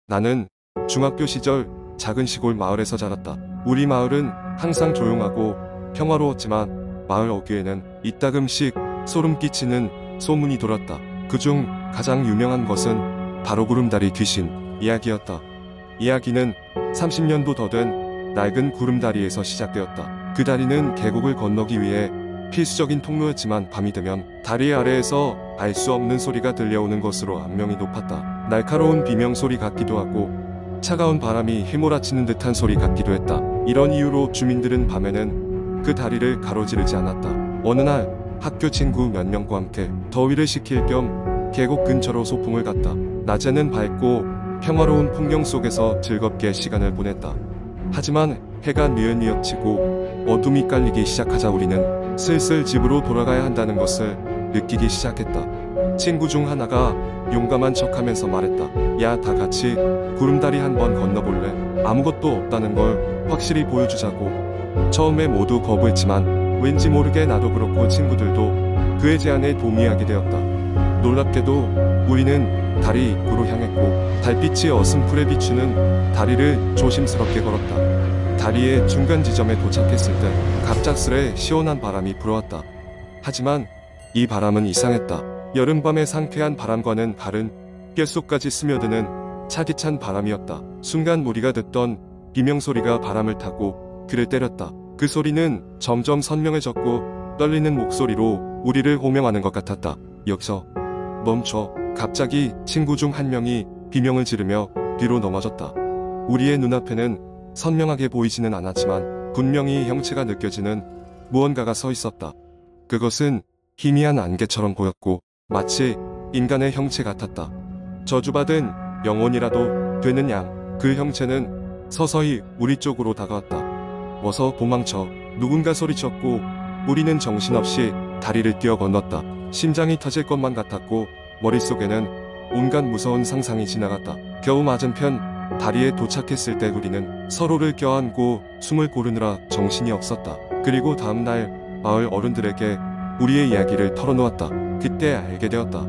나는 중학교 시절 작은 시골 마을에서 자랐다. 우리 마을은 항상 조용하고 평화로웠지만 마을 어귀에는 이따금씩 소름 끼치는 소문이 돌았다. 그중 가장 유명한 것은 바로 구름다리 귀신 이야기였다. 이야기는 30년도 더 된 낡은 구름다리에서 시작되었다. 그 다리는 계곡을 건너기 위해 필수적인 통로였지만 밤이 되면 다리 아래에서 알 수 없는 소리가 들려오는 것으로 악명이 높았다. 날카로운 비명소리 같기도 하고 차가운 바람이 휘몰아치는 듯한 소리 같기도 했다. 이런 이유로 주민들은 밤에는 그 다리를 가로지르지 않았다. 어느 날 학교 친구 몇 명과 함께 더위를 식힐 겸 계곡 근처로 소풍을 갔다. 낮에는 밝고 평화로운 풍경 속에서 즐겁게 시간을 보냈다. 하지만 해가 뉘엿뉘엿치고 어둠이 깔리기 시작하자 우리는 슬슬 집으로 돌아가야 한다는 것을 느끼기 시작했다. 친구 중 하나가 용감한 척하면서 말했다. 야, 다 같이 구름다리 한번 건너볼래? 아무것도 없다는 걸 확실히 보여주자고. 처음에 모두 거부했지만 왠지 모르게 나도 그렇고 친구들도 그의 제안에 동의하게 되었다. 놀랍게도 우리는 다리 입구로 향했고 달빛이 어슴풀에 비추는 다리를 조심스럽게 걸었다. 다리의 중간 지점에 도착했을 때 갑작스레 시원한 바람이 불어왔다. 하지만 이 바람은 이상했다. 여름밤의 상쾌한 바람과는 다른 뼛속까지 스며드는 차디찬 바람이었다. 순간 우리가 듣던 비명소리가 바람을 타고 귀를 때렸다. 그 소리는 점점 선명해졌고 떨리는 목소리로 우리를 호명하는 것 같았다. 여기서 멈춰. 갑자기 친구 중 한 명이 비명을 지르며 뒤로 넘어졌다. 우리의 눈앞에는 선명하게 보이지는 않았지만 분명히 형체가 느껴지는 무언가가 서 있었다. 그것은 희미한 안개처럼 보였고 마치 인간의 형체 같았다. 저주받은 영혼이라도 되는 양 그 형체는 서서히 우리 쪽으로 다가왔다. 어서 도망쳐. 누군가 소리쳤고 우리는 정신없이 다리를 뛰어 건넜다. 심장이 터질 것만 같았고 머릿속에는 온갖 무서운 상상이 지나갔다. 겨우 맞은편 다리에 도착했을 때 우리는 서로를 껴안고 숨을 고르느라 정신이 없었다. 그리고 다음날 마을 어른들에게 우리의 이야기를 털어놓았다. 그때 알게 되었다.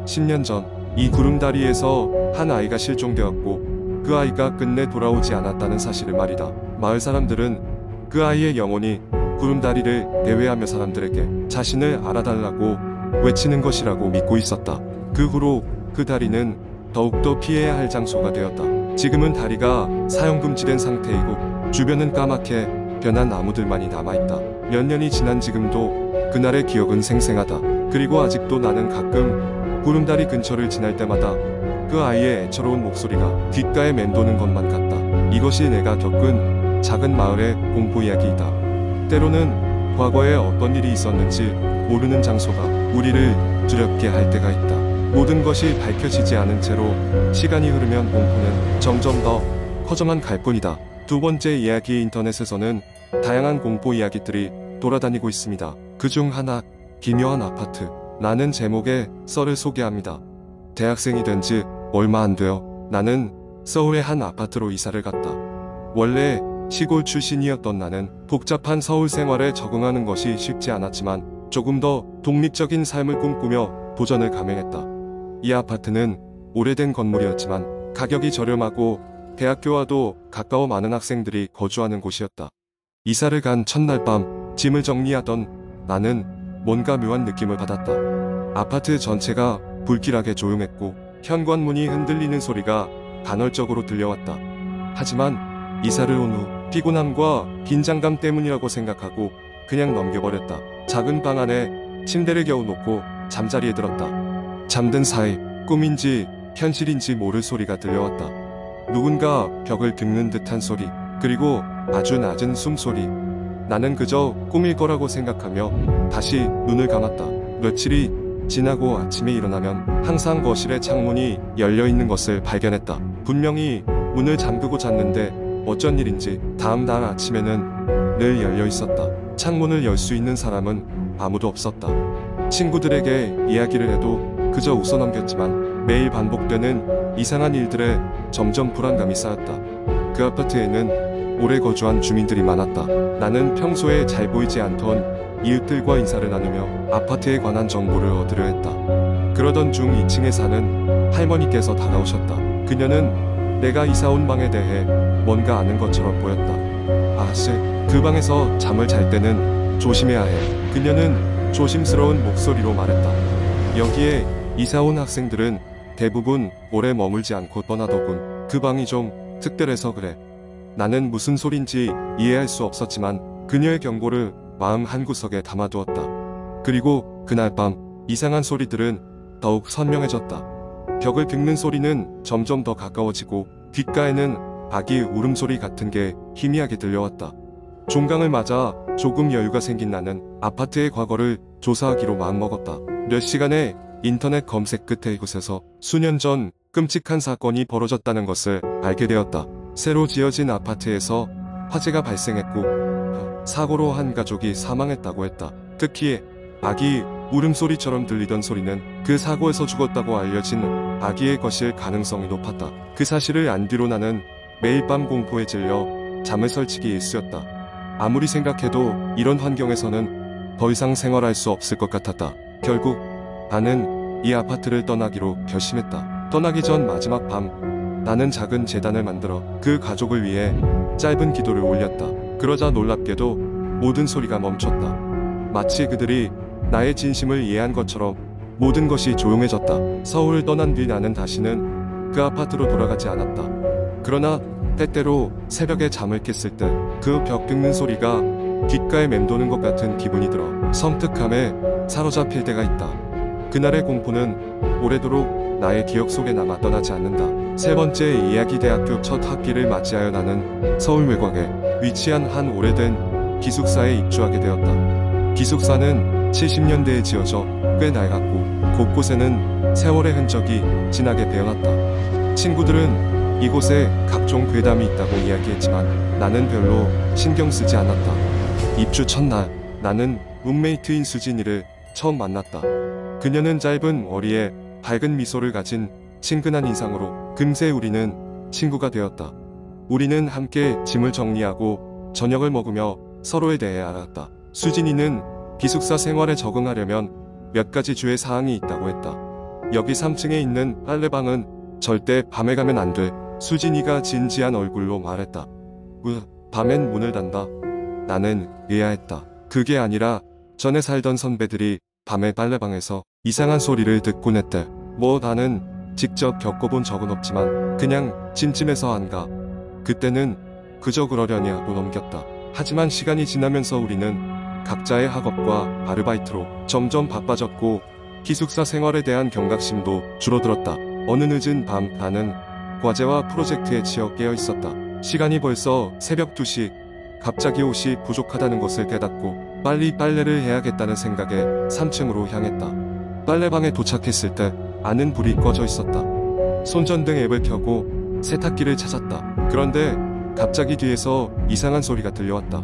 10년 전 이 구름다리에서 한 아이가 실종되었고 그 아이가 끝내 돌아오지 않았다는 사실을 말이다. 마을 사람들은 그 아이의 영혼이 구름다리를 대회하며 사람들에게 자신을 알아달라고 외치는 것이라고 믿고 있었다. 그 후로 그 다리는 더욱더 피해야 할 장소가 되었다. 지금은 다리가 사용금지된 상태이고 주변은 까맣게 변한 나무들만이 남아있다. 몇 년이 지난 지금도 그날의 기억은 생생하다. 그리고 아직도 나는 가끔 구름다리 근처를 지날 때마다 그 아이의 애처로운 목소리가 귓가에 맴도는 것만 같다. 이것이 내가 겪은 작은 마을의 공포 이야기이다. 때로는 과거에 어떤 일이 있었는지 모르는 장소가 우리를 두렵게 할 때가 있다. 모든 것이 밝혀지지 않은 채로 시간이 흐르면 공포는 점점 더 커져만 갈 뿐이다. 두 번째 이야기. 인터넷에서는 다양한 공포 이야기들이 돌아다니고 있습니다. 그중 하나, 기묘한 아파트 라는 제목의 썰을 소개합니다. 대학생이 된 지 얼마 안 되어 나는 서울의 한 아파트로 이사를 갔다. 원래 시골 출신이었던 나는 복잡한 서울 생활에 적응하는 것이 쉽지 않았지만 조금 더 독립적인 삶을 꿈꾸며 도전을 감행했다. 이 아파트는 오래된 건물이었지만 가격이 저렴하고 대학교와도 가까워 많은 학생들이 거주하는 곳이었다. 이사를 간 첫날 밤 짐을 정리하던 나는 뭔가 묘한 느낌을 받았다. 아파트 전체가 불길하게 조용했고 현관문이 흔들리는 소리가 간헐적으로 들려왔다. 하지만 이사를 온 후 피곤함과 긴장감 때문이라고 생각하고 그냥 넘겨버렸다. 작은 방 안에 침대를 겨우 놓고 잠자리에 들었다. 잠든 사이 꿈인지 현실인지 모를 소리가 들려왔다. 누군가 벽을 긁는 듯한 소리, 그리고 아주 낮은 숨소리. 나는 그저 꿈일 거라고 생각하며 다시 눈을 감았다. 며칠이 지나고 아침에 일어나면 항상 거실의 창문이 열려있는 것을 발견했다. 분명히 문을 잠그고 잤는데 어쩐 일인지 다음 날 아침에는 늘 열려있었다. 창문을 열 수 있는 사람은 아무도 없었다. 친구들에게 이야기를 해도 그저 웃어넘겼지만 매일 반복되는 이상한 일들에 점점 불안감이 쌓였다. 그 아파트에는 오래 거주한 주민들이 많았다. 나는 평소에 잘 보이지 않던 이웃들과 인사를 나누며 아파트에 관한 정보를 얻으려 했다. 그러던 중 2층에 사는 할머니께서 다가오셨다. 그녀는 내가 이사온 방에 대해 뭔가 아는 것처럼 보였다. 아씨, 그 방에서 잠을 잘 때는 조심해야 해. 그녀는 조심스러운 목소리로 말했다. 여기에 이사온 학생들은 대부분 오래 머물지 않고 떠나더군. 그 방이 좀 특별해서 그래. 나는 무슨 소린지 이해할 수 없었지만 그녀의 경고를 마음 한구석에 담아두었다. 그리고 그날 밤 이상한 소리들은 더욱 선명해졌다. 벽을 긁는 소리는 점점 더 가까워지고 귓가에는 아기 울음소리 같은 게 희미하게 들려왔다. 종강을 맞아 조금 여유가 생긴 나는 아파트의 과거를 조사하기로 마음먹었다. 몇 시간의 인터넷 검색 끝에 이곳에서 수년 전 끔찍한 사건이 벌어졌다는 것을 알게 되었다. 새로 지어진 아파트에서 화재가 발생했고 사고로 한 가족이 사망했다고 했다. 특히 아기 울음소리처럼 들리던 소리는 그 사고에서 죽었다고 알려진 아기의 것일 가능성이 높았다. 그 사실을 안 뒤로 나는 매일 밤 공포에 질려 잠을 설치기 일쑤였다. 아무리 생각해도 이런 환경에서는 더 이상 생활할 수 없을 것 같았다. 결국 나는 이 아파트를 떠나기로 결심했다. 떠나기 전 마지막 밤 나는 작은 제단을 만들어 그 가족을 위해 짧은 기도를 올렸다. 그러자 놀랍게도 모든 소리가 멈췄다. 마치 그들이 나의 진심을 이해한 것처럼 모든 것이 조용해졌다. 서울을 떠난 뒤 나는 다시는 그 아파트로 돌아가지 않았다. 그러나 때때로 새벽에 잠을 깼을 때 그 벽 긁는 소리가 귓가에 맴도는 것 같은 기분이 들어 섬뜩함에 사로잡힐 때가 있다. 그날의 공포는 오래도록 나의 기억 속에 남아 떠나지 않는다. 세 번째 이야기. 대학교 첫 학기를 맞이하여 나는 서울 외곽에 위치한 한 오래된 기숙사에 입주하게 되었다. 기숙사는 70년대에 지어져 꽤 낡았고 곳곳에는 세월의 흔적이 진하게 배어났다. 친구들은 이곳에 각종 괴담이 있다고 이야기했지만 나는 별로 신경 쓰지 않았다. 입주 첫날 나는 룸메이트인 수진이를 처음 만났다. 그녀는 짧은 머리에 밝은 미소를 가진 친근한 인상으로 금세 우리는 친구가 되었다. 우리는 함께 짐을 정리하고 저녁을 먹으며 서로에 대해 알았다. 수진이는 기숙사 생활에 적응하려면 몇 가지 주의 사항이 있다고 했다. 여기 3층에 있는 빨래방은 절대 밤에 가면 안 돼. 수진이가 진지한 얼굴로 말했다. 밤엔 문을 닫는다. 나는 의아했다. 그게 아니라 전에 살던 선배들이 밤에 빨래방에서 이상한 소리를 듣곤 했대. 나는 직접 겪어본 적은 없지만 그냥 찜찜해서 안 가. 그때는 그저 그러려니 하고 넘겼다. 하지만 시간이 지나면서 우리는 각자의 학업과 아르바이트로 점점 바빠졌고 기숙사 생활에 대한 경각심도 줄어들었다. 어느 늦은 밤 나는 과제와 프로젝트에 치여 깨어 있었다. 시간이 벌써 새벽 2시. 갑자기 옷이 부족하다는 것을 깨닫고 빨리 빨래를 해야겠다는 생각에 3층으로 향했다. 빨래방에 도착했을 때 안은 불이 꺼져 있었다. 손전등 앱을 켜고 세탁기를 찾았다. 그런데 갑자기 뒤에서 이상한 소리가 들려왔다.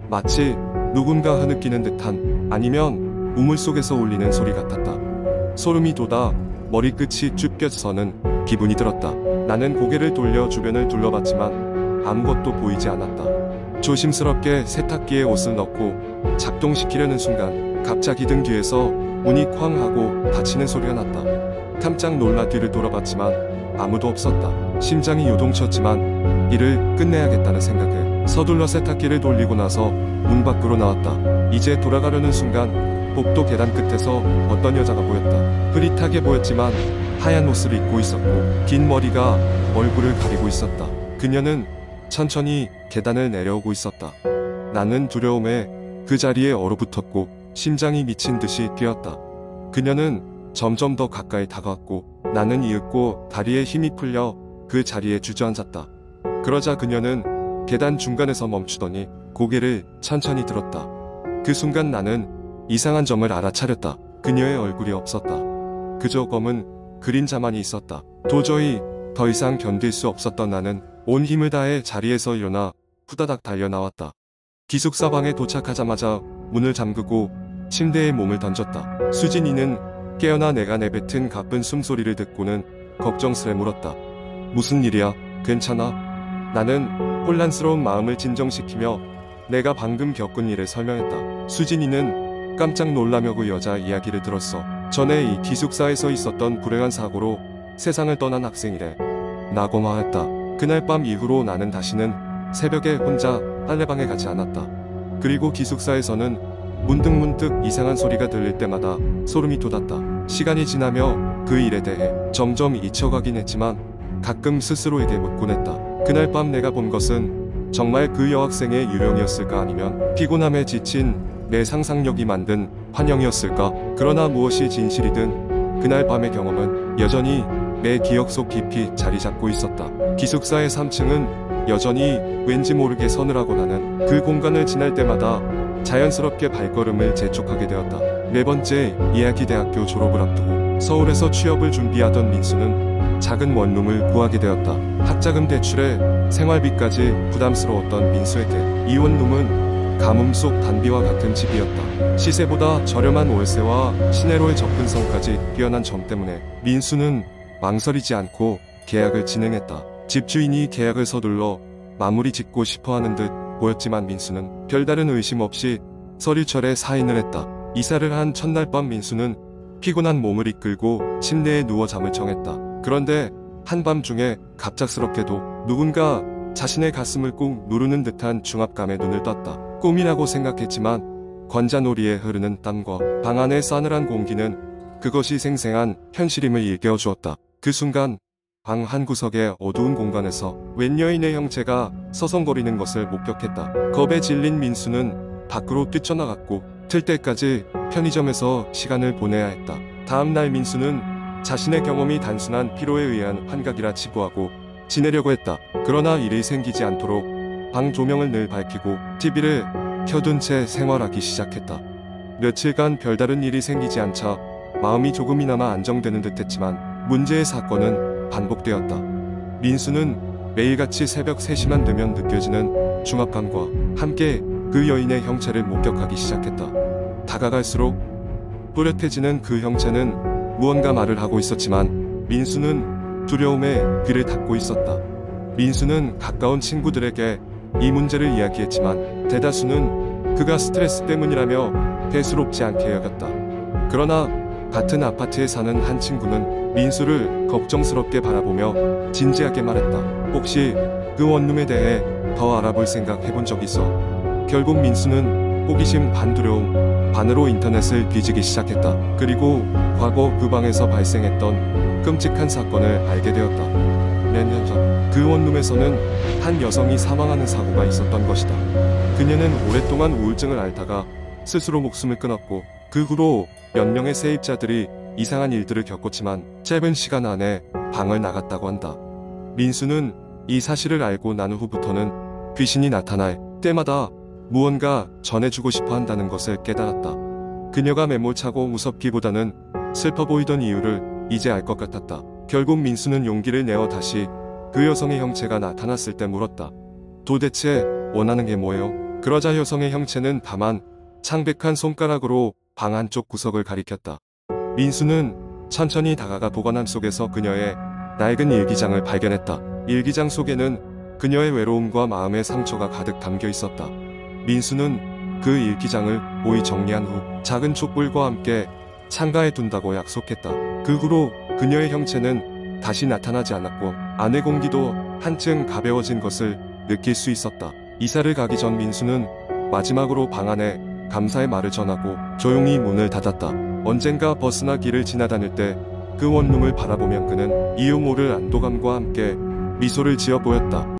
마치 누군가 흐느끼는 듯한, 아니면 우물 속에서 울리는 소리 같았다. 소름이 돋아 머리끝이 쭈뼛서는 기분이 들었다. 나는 고개를 돌려 주변을 둘러봤지만 아무것도 보이지 않았다. 조심스럽게 세탁기에 옷을 넣고 작동시키려는 순간 갑자기 등 뒤에서 문이 쾅 하고 닫히는 소리가 났다. 깜짝 놀라 뒤를 돌아봤지만 아무도 없었다. 심장이 요동쳤지만 일을 끝내야겠다는 생각에 서둘러 세탁기를 돌리고 나서 문 밖으로 나왔다. 이제 돌아가려는 순간 복도 계단 끝에서 어떤 여자가 보였다. 흐릿하게 보였지만 하얀 옷을 입고 있었고 긴 머리가 얼굴을 가리고 있었다. 그녀는 천천히 계단을 내려오고 있었다. 나는 두려움에 그 자리에 얼어붙었고 심장이 미친 듯이 뛰었다. 그녀는 점점 더 가까이 다가왔고 나는 이윽고 다리에 힘이 풀려 그 자리에 주저앉았다. 그러자 그녀는 계단 중간에서 멈추더니 고개를 천천히 들었다. 그 순간 나는 이상한 점을 알아차렸다. 그녀의 얼굴이 없었다. 그저 검은 그림자만 있었다. 도저히 더 이상 견딜 수 없었던 나는 온 힘을 다해 자리에서 일어나 후다닥 달려나왔다. 기숙사 방에 도착하자마자 문을 잠그고 침대에 몸을 던졌다. 수진이는 깨어나 내가 내뱉은 가쁜 숨소리를 듣고는 걱정스레 물었다. 무슨 일이야? 괜찮아? 나는 혼란스러운 마음을 진정시키며 내가 방금 겪은 일을 설명했다. 수진이는 깜짝 놀라며 그 여자 이야기를 들었어. 전에 이 기숙사에서 있었던 불행한 사고로 세상을 떠난 학생이래. 나고마했다. 그날 밤 이후로 나는 다시는 새벽에 혼자 빨래방에 가지 않았다. 그리고 기숙사에서는 문득문득 이상한 소리가 들릴 때마다 소름이 돋았다. 시간이 지나며 그 일에 대해 점점 잊혀가긴 했지만 가끔 스스로에게 묻곤 했다. 그날 밤 내가 본 것은 정말 그 여학생의 유령이었을까, 아니면 피곤함에 지친 내 상상력이 만든 환영이었을까? 그러나 무엇이 진실이든 그날 밤의 경험은 여전히 내 기억 속 깊이 자리 잡고 있었다. 기숙사의 3층은 여전히 왠지 모르게 서늘하고 나는 그 공간을 지날 때마다 자연스럽게 발걸음을 재촉하게 되었다. 네 번째 이야기. 대학교 졸업을 앞두고 서울에서 취업을 준비하던 민수는 작은 원룸을 구하게 되었다. 학자금 대출에 생활비까지 부담스러웠던 민수에게 이 원룸은 가뭄 속 단비와 같은 집이었다. 시세보다 저렴한 월세와 시내로의 접근성까지 뛰어난 점 때문에 민수는 망설이지 않고 계약을 진행했다. 집주인이 계약을 서둘러 마무리 짓고 싶어하는 듯 보였지만 민수는 별다른 의심 없이 서류철에 사인을 했다. 이사를 한 첫날 밤 민수는 피곤한 몸을 이끌고 침대에 누워 잠을 청했다. 그런데 한밤중에 갑작스럽게도 누군가 자신의 가슴을 꾹 누르는 듯한 중압감에 눈을 떴다. 꿈이라고 생각했지만 관자놀이에 흐르는 땀과 방 안의 싸늘한 공기는 그것이 생생한 현실임을 일깨워주었다. 그 순간 방 한 구석의 어두운 공간에서 웬 여인의 형체가 서성거리는 것을 목격했다. 겁에 질린 민수는 밖으로 뛰쳐나갔고 틀 때까지 편의점에서 시간을 보내야 했다. 다음날 민수는 자신의 경험이 단순한 피로에 의한 환각이라 치부하고 지내려고 했다. 그러나 일이 생기지 않도록 방 조명을 늘 밝히고 TV를 켜둔 채 생활하기 시작했다. 며칠간 별다른 일이 생기지 않자 마음이 조금이나마 안정되는 듯했지만 문제의 사건은 반복되었다. 민수는 매일같이 새벽 3시만 되면 느껴지는 중압감과 함께 그 여인의 형체를 목격하기 시작했다. 다가갈수록 또렷해지는 그 형체는 무언가 말을 하고 있었지만 민수는 두려움에 귀를 닫고 있었다. 민수는 가까운 친구들에게 이 문제를 이야기했지만 대다수는 그가 스트레스 때문이라며 대수롭지 않게 여겼다. 그러나 같은 아파트에 사는 한 친구는 민수를 걱정스럽게 바라보며 진지하게 말했다. 혹시 그 원룸에 대해 더 알아볼 생각 해본 적 있어? 결국 민수는 호기심 반 두려움 반으로 인터넷을 뒤지기 시작했다. 그리고 과거 그 방에서 발생했던 끔찍한 사건을 알게 되었다. 몇 년 전 그 원룸에서는 한 여성이 사망하는 사고가 있었던 것이다. 그녀는 오랫동안 우울증을 앓다가 스스로 목숨을 끊었고 그 후로 몇 명의 세입자들이 이상한 일들을 겪었지만 짧은 시간 안에 방을 나갔다고 한다. 민수는 이 사실을 알고 난 후부터는 귀신이 나타날 때마다 무언가 전해주고 싶어 한다는 것을 깨달았다. 그녀가 매몰차고 무섭기보다는 슬퍼 보이던 이유를 이제 알 것 같았다. 결국 민수는 용기를 내어 다시 그 여성의 형체가 나타났을 때 물었다. 도대체 원하는 게 뭐예요? 그러자 여성의 형체는 다만 창백한 손가락으로 방 한쪽 구석을 가리켰다. 민수는 천천히 다가가 보관함 속에서 그녀의 낡은 일기장을 발견했다. 일기장 속에는 그녀의 외로움과 마음의 상처가 가득 담겨 있었다. 민수는 그 일기장을 모이 정리한 후 작은 촛불과 함께 창가에 둔다고 약속했다. 그 후로 그녀의 형체는 다시 나타나지 않았고 안의 공기도 한층 가벼워진 것을 느낄 수 있었다. 이사를 가기 전 민수는 마지막으로 방 안에 감사의 말을 전하고 조용히 문을 닫았다. 언젠가 버스나 길을 지나다닐 때 그 원룸을 바라보면 그는 이유 모를 안도감과 함께 미소를 지어 보였다.